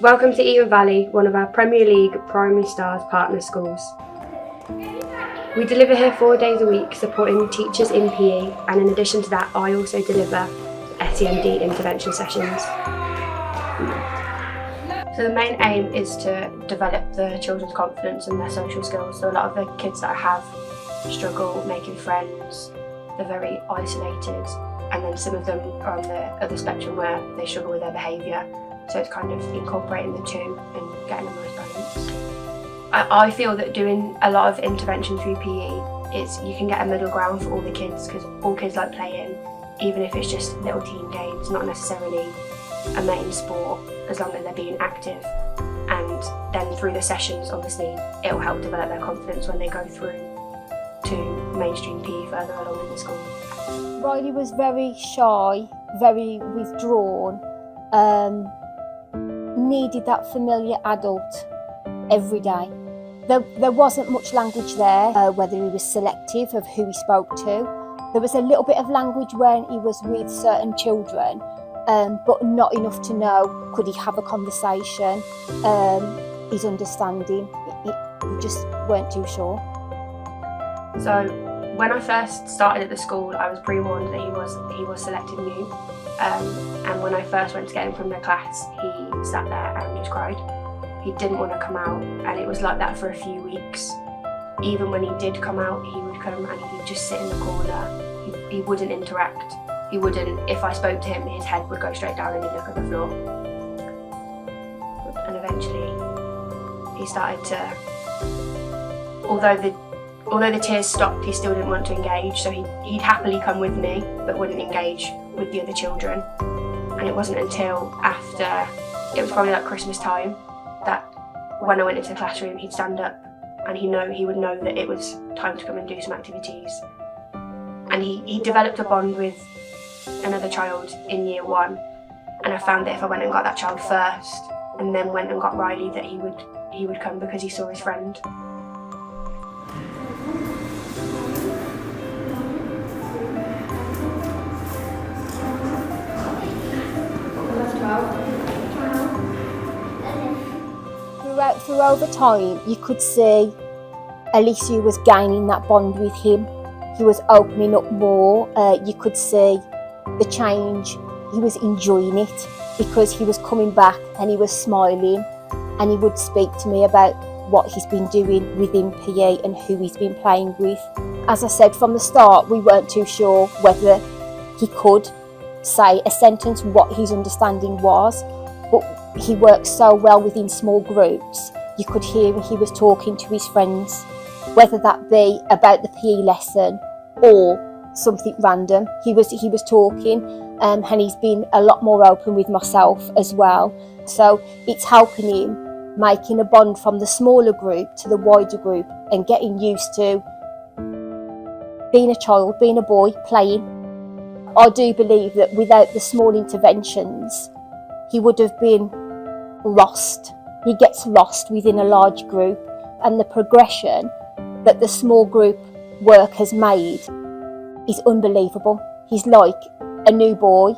Welcome to Eaton Valley, one of our Premier League Primary Stars partner schools. We deliver here 4 days a week supporting teachers in PE, and in addition to that I also deliver SEND intervention sessions. So the main aim is to develop the children's confidence and their social skills. So a lot of the kids that I have struggle making friends, they're very isolated, and then some of them are on the other spectrum where they struggle with their behaviour. So it's kind of incorporating the two and getting a nice balance. I feel that doing a lot of intervention through PE is you can get a middle ground for all the kids, because all kids like playing, even if it's just little team games, not necessarily a main sport, as long as they're being active. And then through the sessions, obviously, it'll help develop their confidence when they go through to mainstream PE further along in the school. Riley was very shy, very withdrawn, needed that familiar adult every day. There wasn't much language there, whether he was selective of who he spoke to. There was a little bit of language when he was with certain children, but not enough to know, could he have a conversation, his understanding, we just weren't too sure. So when I first started at the school, I was pre-warned that he was selective mute, and when I first went to get him from the class, he sat there and just cried. He didn't want to come out, and it was like that for a few weeks. Even when he did come out, he would come and he'd just sit in the corner. He wouldn't interact. He wouldn't, if I spoke to him, his head would go straight down and he'd look at the floor. And eventually, he started to, although the tears stopped, he still didn't want to engage, so he'd happily come with me, but wouldn't engage with the other children. And it wasn't until after, it was probably like Christmas time, that when I went into the classroom, he'd stand up and he would know that it was time to come and do some activities. And he developed a bond with another child in year 1, and I found that if I went and got that child first and then went and got Riley, that he would come because he saw his friend. Through over time, you could see Alicia was gaining that bond with him. He was opening up more. You could see the change. He was enjoying it because he was coming back and he was smiling, and he would speak to me about what he's been doing within PE and who he's been playing with. As I said from the start, we weren't too sure whether he could say a sentence, what his understanding was, but he worked so well within small groups. You could hear when he was talking to his friends, whether that be about the PE lesson or something random. He was talking, and he's been a lot more open with myself as well. So it's helping him making a bond from the smaller group to the wider group and getting used to being a child, being a boy, playing. I do believe that without the small interventions, he would have been lost. He gets lost within a large group, and the progression that the small group work has made is unbelievable. He's like a new boy.